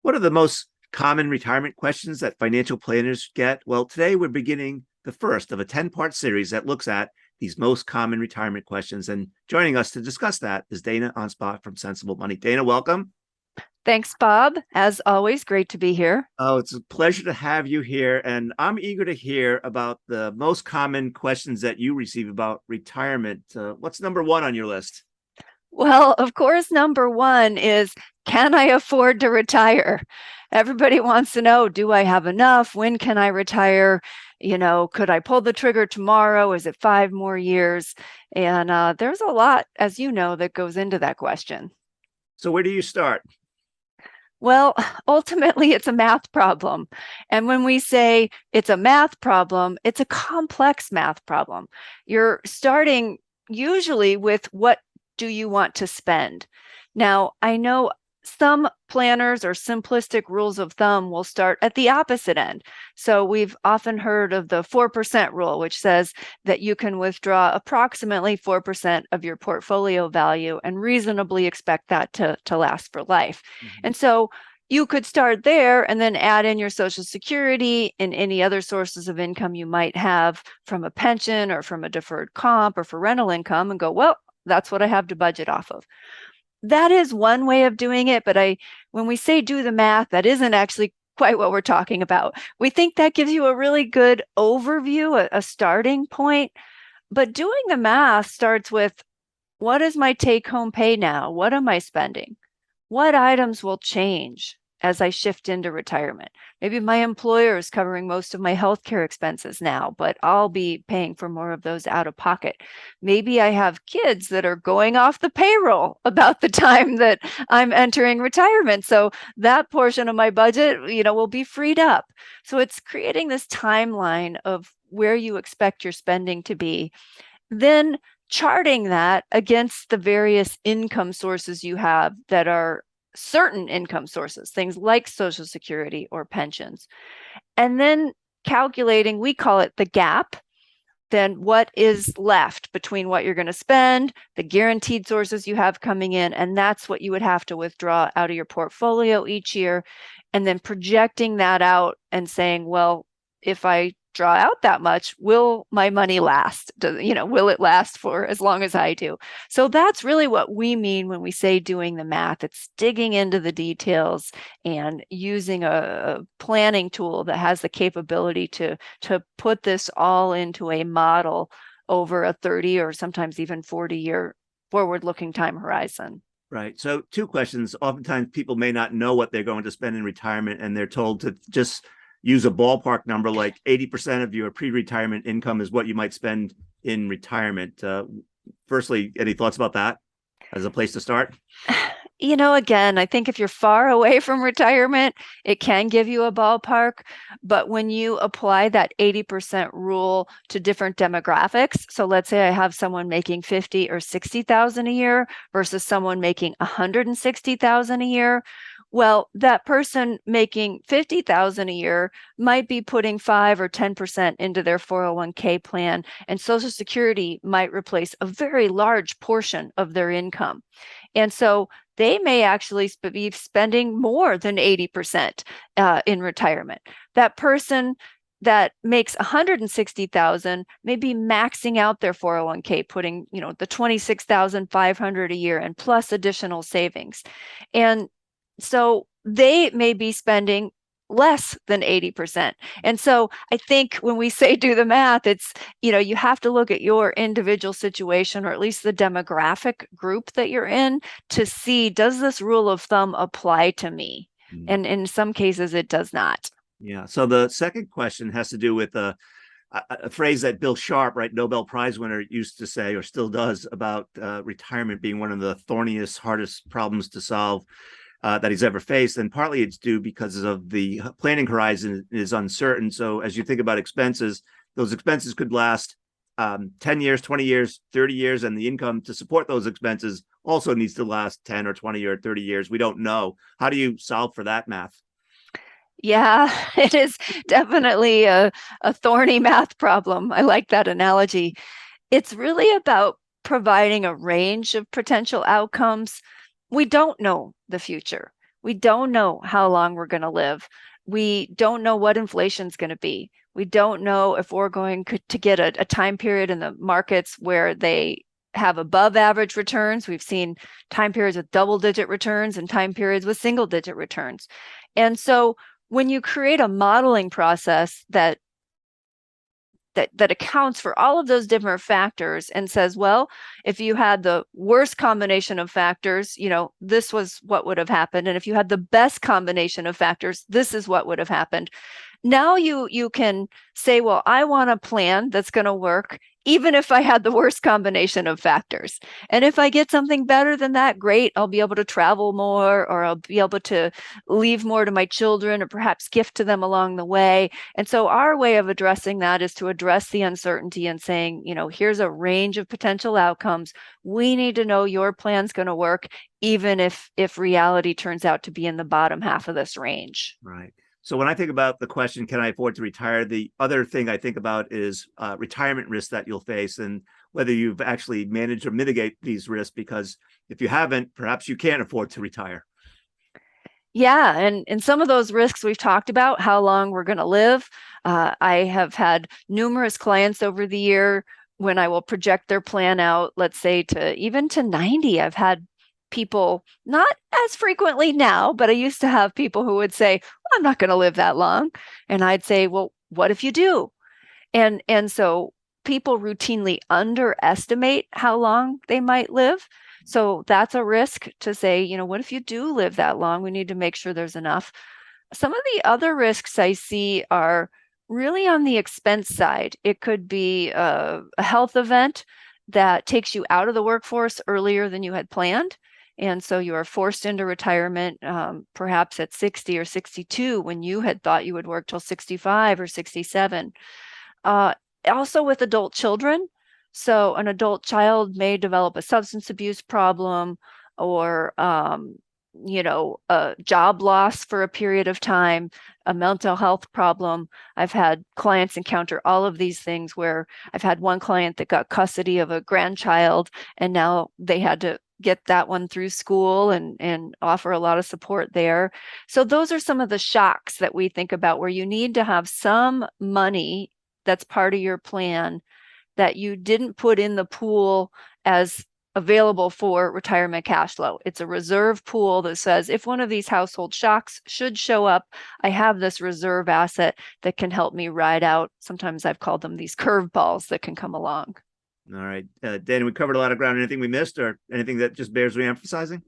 What are the most common retirement questions that financial planners get? Well, today we're beginning the first of a 10-part series that looks at these most common retirement questions. And joining us to discuss that is Dana Anspach from Sensible Money. Dana, welcome. Thanks, Bob. As always, great to be here. Oh, it's a pleasure to have you here. And I'm eager to hear about the most common questions that you receive about retirement. What's number one on your list? Well, of course, number one is, can I afford to retire? Everybody wants to know, do I have enough? When can I retire? Could I pull the trigger tomorrow? Is it 5 more years? And there's a lot, as you know, that goes into that question. So, where do you start? Well, ultimately, it's a math problem. And when we say it's a math problem, it's a complex math problem. You're starting usually with what do you want to spend? Now, I know some planners or simplistic rules of thumb will start at the opposite end. So we've often heard of the 4% rule, which says that you can withdraw approximately 4% of your portfolio value and reasonably expect that to last for life. Mhm. And so you could start there and then add in your Social Security and any other sources of income you might have from a pension or from a deferred comp or for rental income and go, well, that's what I have to budget off of. That is one way of doing it, but when we say do the math, that isn't actually quite what we're talking about. We think that gives you a really good overview, a starting point, but doing the math starts with, what is my take home pay now? What am I spending? What items will change as I shift into retirement? Maybe my employer is covering most of my healthcare expenses now, but I'll be paying for more of those out of pocket. Maybe I have kids that are going off the payroll about the time that I'm entering retirement. So that portion of my budget, will be freed up. So it's creating this timeline of where you expect your spending to be. Then charting that against the various income sources you have that are certain income sources, things like Social Security or pensions. And then calculating, we call it the gap, then what is left between what you're going to spend, the guaranteed sources you have coming in, and that's what you would have to withdraw out of your portfolio each year. And then projecting that out and saying, well, if I draw out that much, will my money last? Will it last for as long as I do? So that's really what we mean when we say doing the math. It's digging into the details and using a planning tool that has the capability to put this all into a model over a 30 or sometimes even 40-year forward-looking time horizon. Right. So, two questions. Oftentimes, people may not know what they're going to spend in retirement, and they're told to just use a ballpark number like 80% of your pre retirement income is what you might spend in retirement. Firstly, any thoughts about that as a place to start? Again, I think if you're far away from retirement, it can give you a ballpark. But when you apply that 80% rule to different demographics, so let's say I have someone making 50 or 60,000 a year versus someone making 160,000 a year. Well, that person making 50,000 a year might be putting 5 or 10% into their 401k plan, and Social Security might replace a very large portion of their income. And so they may actually be spending more than 80% in retirement. That person that makes 160,000 may be maxing out their 401k, putting, the 26,500 a year and plus additional savings. And so they may be spending less than 80%. And so I think when we say do the math, it's, you have to look at your individual situation or at least the demographic group that you're in to see, does this rule of thumb apply to me? Mm. And in some cases, it does not. Yeah. So, the second question has to do with a phrase that Bill Sharp, right, Nobel Prize winner, used to say, or still does, about retirement being one of the thorniest, hardest problems to solve that he's ever faced. And partly it's due because of the planning horizon is uncertain. So as you think about expenses, those expenses could last 10 years, 20 years, 30 years, and the income to support those expenses also needs to last 10 or 20 or 30 years. We don't know. How do you solve for that math? Yeah, it is definitely a thorny math problem. I like that analogy. It's really about providing a range of potential outcomes. We don't know the future. We don't know how long we're going to live. We don't know what inflation's going to be. We don't know if we're going to get a time period in the markets where they have above average returns. We've seen time periods with double digit returns and time periods with single digit returns. And so when you create a modeling process that accounts for all of those different factors and says, well, if you had the worst combination of factors, this was what would have happened. And if you had the best combination of factors, this is what would have happened. Now you can say, well, I want a plan that's going to work even if I had the worst combination of factors. And if I get something better than that, great, I'll be able to travel more, or I'll be able to leave more to my children, or perhaps gift to them along the way. And so our way of addressing that is to address the uncertainty and saying, here's a range of potential outcomes. We need to know your plan's going to work, even if reality turns out to be in the bottom half of this range. Right. So when I think about the question, can I afford to retire? The other thing I think about is retirement risks that you'll face, and whether you've actually managed or mitigate these risks, because if you haven't, perhaps you can't afford to retire. Yeah, and some of those risks we've talked about, how long we're going to live. I have had numerous clients over the year when I will project their plan out, let's say even to 90. I've had people, not as frequently now, but I used to have people who would say, well, I'm not going to live that long. And I'd say, well, what if you do? And so people routinely underestimate how long they might live. So that's a risk to say, what if you do live that long? We need to make sure there's enough. Some of the other risks I see are really on the expense side. It could be a health event that takes you out of the workforce earlier than you had planned. And so you are forced into retirement, perhaps at 60 or 62 when you had thought you would work till 65 or 67. Also with adult children. So an adult child may develop a substance abuse problem, or, a job loss for a period of time, a mental health problem. I've had clients encounter all of these things, where I've had one client that got custody of a grandchild, and now they had to get that one through school and offer a lot of support there. So those are some of the shocks that we think about, where you need to have some money that's part of your plan that you didn't put in the pool as available for retirement cash flow. It's a reserve pool that says, if one of these household shocks should show up, I have this reserve asset that can help me ride out. Sometimes I've called them these curveballs that can come along. All right. Dana, we covered a lot of ground. Anything we missed, or anything that just bears reemphasizing?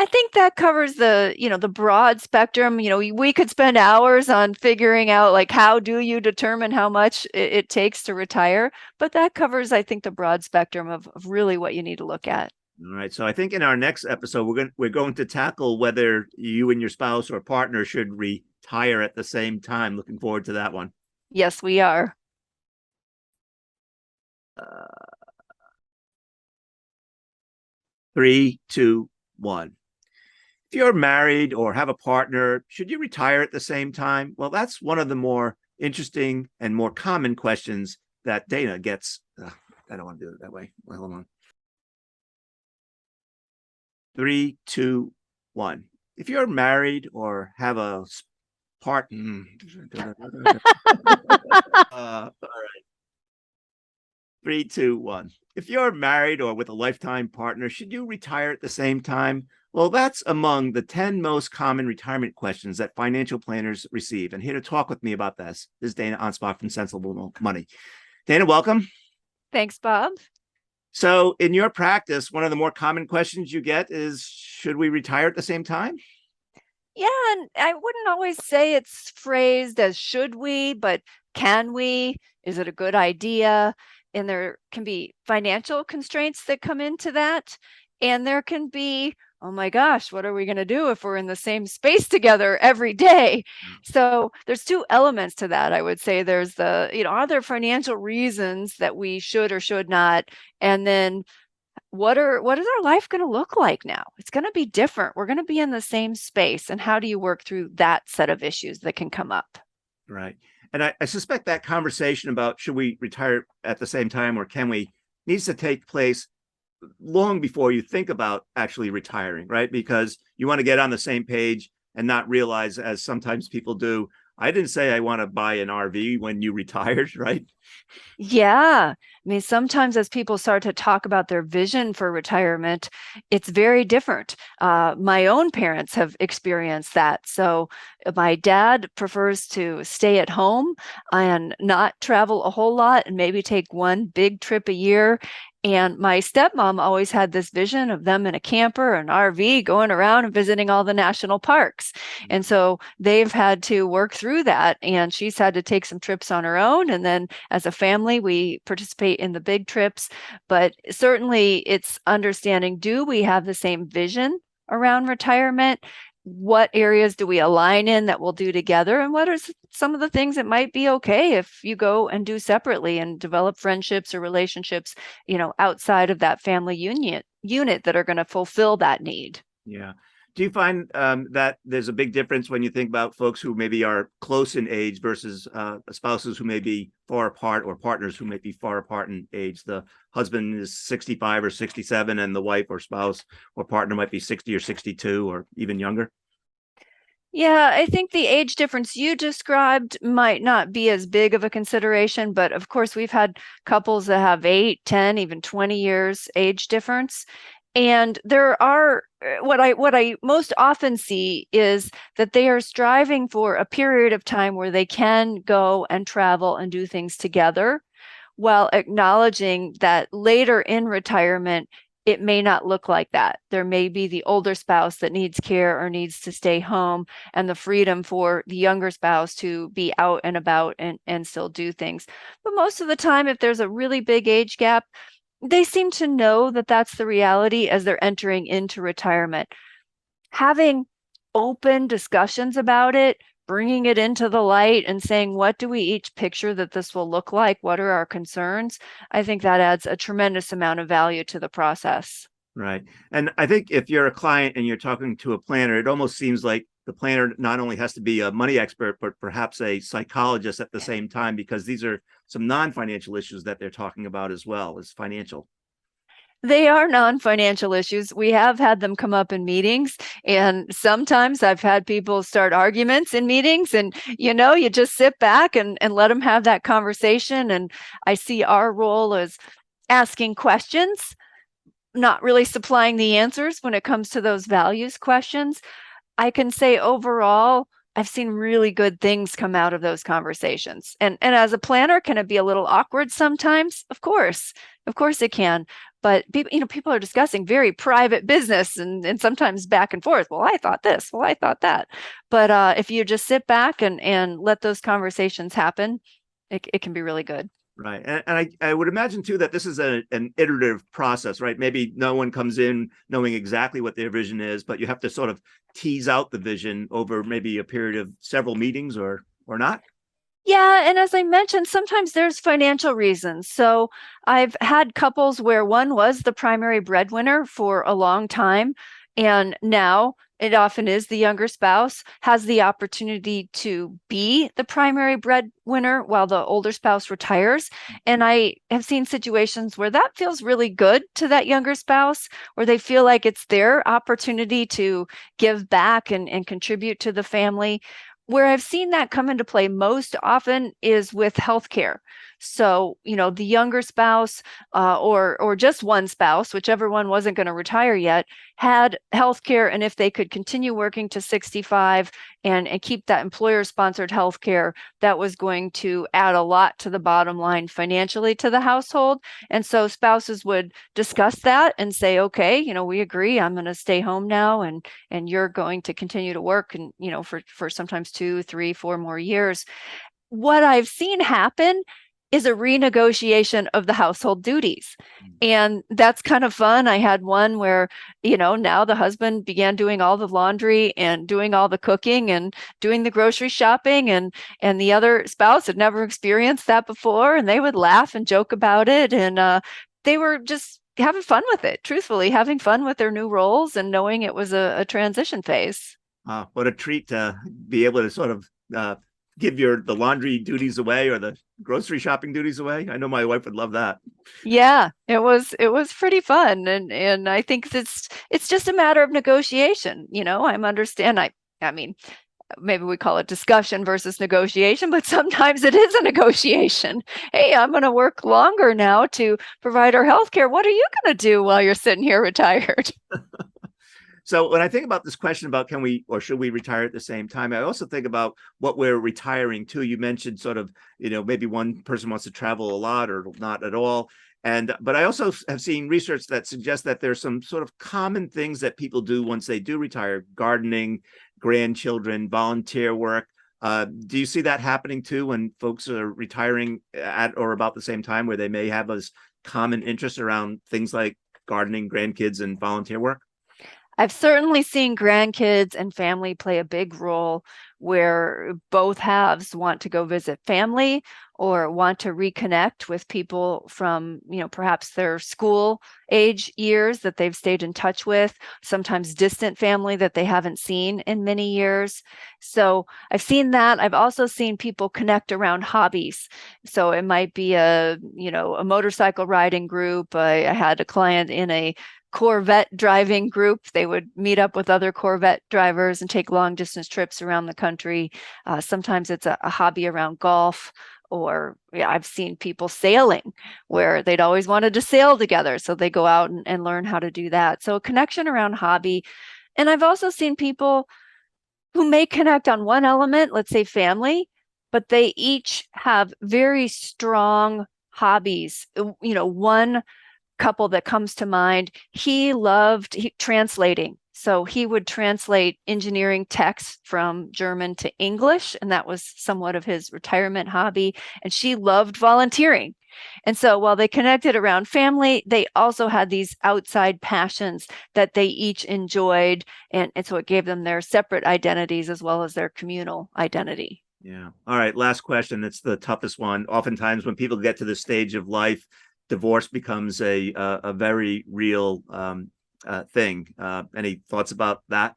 I think that covers the broad spectrum. We could spend hours on figuring out, like, how do you determine how much it takes to retire? But that covers, I think, the broad spectrum of really what you need to look at. All right. So I think in our next episode, we're going to tackle whether you and your spouse or partner should retire at the same time. Looking forward to that one. Yes, we are. 3, 2, 1. If you're married or have a partner, should you retire at the same time? Well, that's one of the more interesting and more common questions that Dana gets. I don't want to do it that way. Well, hold on. 3, 2, 1. If you're married or have a partner, all right. 3, 2, 1. If you're married or with a lifetime partner, should you retire at the same time? Well, that's among the 10 most common retirement questions that financial planners receive. And here to talk with me about this is Dana Anspach from Sensible Money. Dana, welcome. Thanks, Bob. So in your practice, one of the more common questions you get is, should we retire at the same time? Yeah, and I wouldn't always say it's phrased as should we, but can we? Is it a good idea? And there can be financial constraints that come into that. And there can be, oh my gosh, what are we going to do if we're in the same space together every day? So there's two elements to that. I would say there's the, are there financial reasons that we should or should not? And then what is our life going to look like now? It's going to be different. We're going to be in the same space. And how do you work through that set of issues that can come up? Right. And I suspect that conversation about should we retire at the same time or can we needs to take place long before you think about actually retiring, right? Because you want to get on the same page and not realize, as sometimes people do, I didn't say I want to buy an RV when you retired, right? Yeah. I mean, sometimes as people start to talk about their vision for retirement, it's very different. My own parents have experienced that. So my dad prefers to stay at home and not travel a whole lot and maybe take one big trip a year. And my stepmom always had this vision of them in a camper or an RV going around and visiting all the national parks. And so they've had to work through that. And she's had to take some trips on her own. And then as a family, we participate in the big trips. But certainly it's understanding, do we have the same vision around retirement? What areas do we align in that we'll do together? And what are some of the things that might be okay if you go and do separately and develop friendships or relationships, outside of that family unit that are going to fulfill that need? Yeah. Do you find that there's a big difference when you think about folks who maybe are close in age versus spouses who may be far apart, or partners who may be far apart in age? The husband is 65 or 67, and the wife or spouse or partner might be 60 or 62 or even younger. Yeah, I think the age difference you described might not be as big of a consideration, but of course, we've had couples that have 8, 10, even 20 years age difference. And there are what I most often see is that they are striving for a period of time where they can go and travel and do things together, while acknowledging that later in retirement, it may not look like that. There may be the older spouse that needs care or needs to stay home, and the freedom for the younger spouse to be out and about and still do things. But most of the time, if there's a really big age gap, they seem to know that that's the reality as they're entering into retirement. Having open discussions about it, bringing it into the light and saying, what do we each picture that this will look like? What are our concerns? I think that adds a tremendous amount of value to the process. Right. And I think if you're a client and you're talking to a planner, it almost seems like the planner not only has to be a money expert, but perhaps a psychologist at the same time, because these are some non-financial issues that they're talking about as well as financial. They are non-financial issues. We have had them come up in meetings, and sometimes I've had people start arguments in meetings, and you just sit back and let them have that conversation. And I see our role as asking questions, not really supplying the answers when it comes to those values questions. I can say overall, I've seen really good things come out of those conversations. And as a planner, can it be a little awkward sometimes? Of course. Of course it can. But people are discussing very private business, and sometimes back and forth. Well, I thought this. Well, I thought that. But if you just sit back and let those conversations happen, it can be really good. Right. And I would imagine too that this is an iterative process, right? Maybe no one comes in knowing exactly what their vision is, but you have to sort of tease out the vision over maybe a period of several meetings, or not. Yeah, and as I mentioned, sometimes there's financial reasons. So I've had couples where one was the primary breadwinner for a long time, and now it often is the younger spouse has the opportunity to be the primary breadwinner while the older spouse retires. And I have seen situations where that feels really good to that younger spouse, where they feel like it's their opportunity to give back and contribute to the family. Where I've seen that come into play most often is with healthcare. So, the younger spouse, or just one spouse, whichever one wasn't going to retire yet, had healthcare, and if they could continue working to 65 and keep that employer-sponsored healthcare, that was going to add a lot to the bottom line financially to the household. And so spouses would discuss that and say, okay, we agree, I'm going to stay home now, and you're going to continue to work, and for sometimes 2, 3, 4 more years. What I've seen happen is a renegotiation of the household duties. And that's kind of fun. I had one where, now the husband began doing all the laundry and doing all the cooking and doing the grocery shopping, and the other spouse had never experienced that before, and they would laugh and joke about it, and they were just having fun with it, truthfully, having fun with their new roles and knowing it was a transition phase. What a treat to be able to sort of give the laundry duties away or the grocery shopping duties away? I know my wife would love that. Yeah, it was pretty fun, and I think it's just a matter of negotiation. I mean, maybe we call it discussion versus negotiation, but sometimes it is a negotiation. Hey, I'm going to work longer now to provide our health care. What are you going to do while you're sitting here retired? So when I think about this question about can we or should we retire at the same time, I also think about what we're retiring to. You mentioned sort of, maybe one person wants to travel a lot or not at all. But I also have seen research that suggests that there's some sort of common things that people do once they do retire: gardening, grandchildren, volunteer work. Do you see that happening too when folks are retiring at or about the same time, where they may have those common interests around things like gardening, grandkids, and volunteer work? I've certainly seen grandkids and family play a big role where both halves want to go visit family or want to reconnect with people from, perhaps their school age years that they've stayed in touch with, sometimes distant family that they haven't seen in many years. So I've seen that. I've also seen people connect around hobbies. So it might be a motorcycle riding group. I had a client in a Corvette driving group. They would meet up with other Corvette drivers and take long distance trips around the country. Sometimes it's a hobby around golf, or I've seen people sailing where they'd always wanted to sail together. So they go out and learn how to do that. So a connection around hobby. And I've also seen people who may connect on one element, let's say family, but they each have very strong hobbies. One couple that comes to mind, he loved translating. So he would translate engineering texts from German to English, and that was somewhat of his retirement hobby. And she loved volunteering. And so while they connected around family, they also had these outside passions that they each enjoyed. And so it gave them their separate identities as well as their communal identity. Yeah. All right. Last question. It's the toughest one. Oftentimes when people get to this stage of life, divorce becomes a very real thing. Any thoughts about that?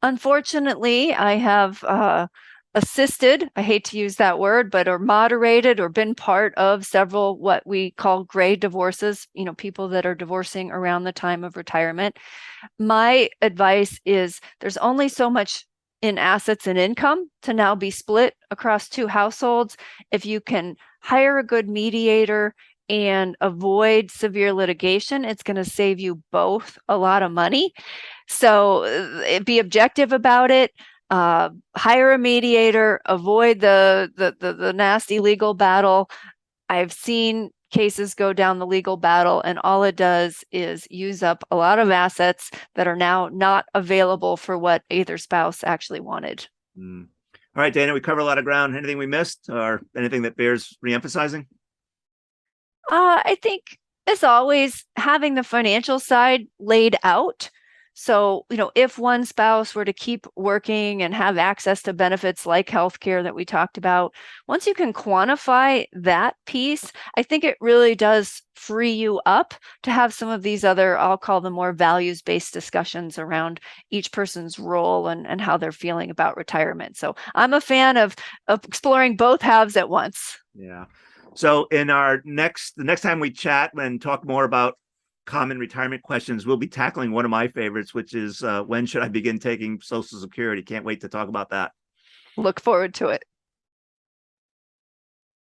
Unfortunately, I have assisted, I hate to use that word, but or moderated or been part of several what we call gray divorces, people that are divorcing around the time of retirement. My advice is there's only so much in assets and income to now be split across two households. If you can hire a good mediator and avoid severe litigation, it's going to save you both a lot of money. So be objective about it. Hire a mediator. Avoid the nasty legal battle. I've seen cases go down the legal battle, and all it does is use up a lot of assets that are now not available for what either spouse actually wanted. Mm. All right, Dana, we covered a lot of ground. Anything we missed or anything that bears reemphasizing? I think, as always, having the financial side laid out. So, if one spouse were to keep working and have access to benefits like healthcare that we talked about, once you can quantify that piece, I think it really does free you up to have some of these other, I'll call them more values-based discussions around each person's role and how they're feeling about retirement. So I'm a fan of exploring both halves at once. Yeah. So in the next time we chat and talk more about common retirement questions, we'll be tackling one of my favorites, which is when should I begin taking Social Security? Can't wait to talk about that. Look forward to it.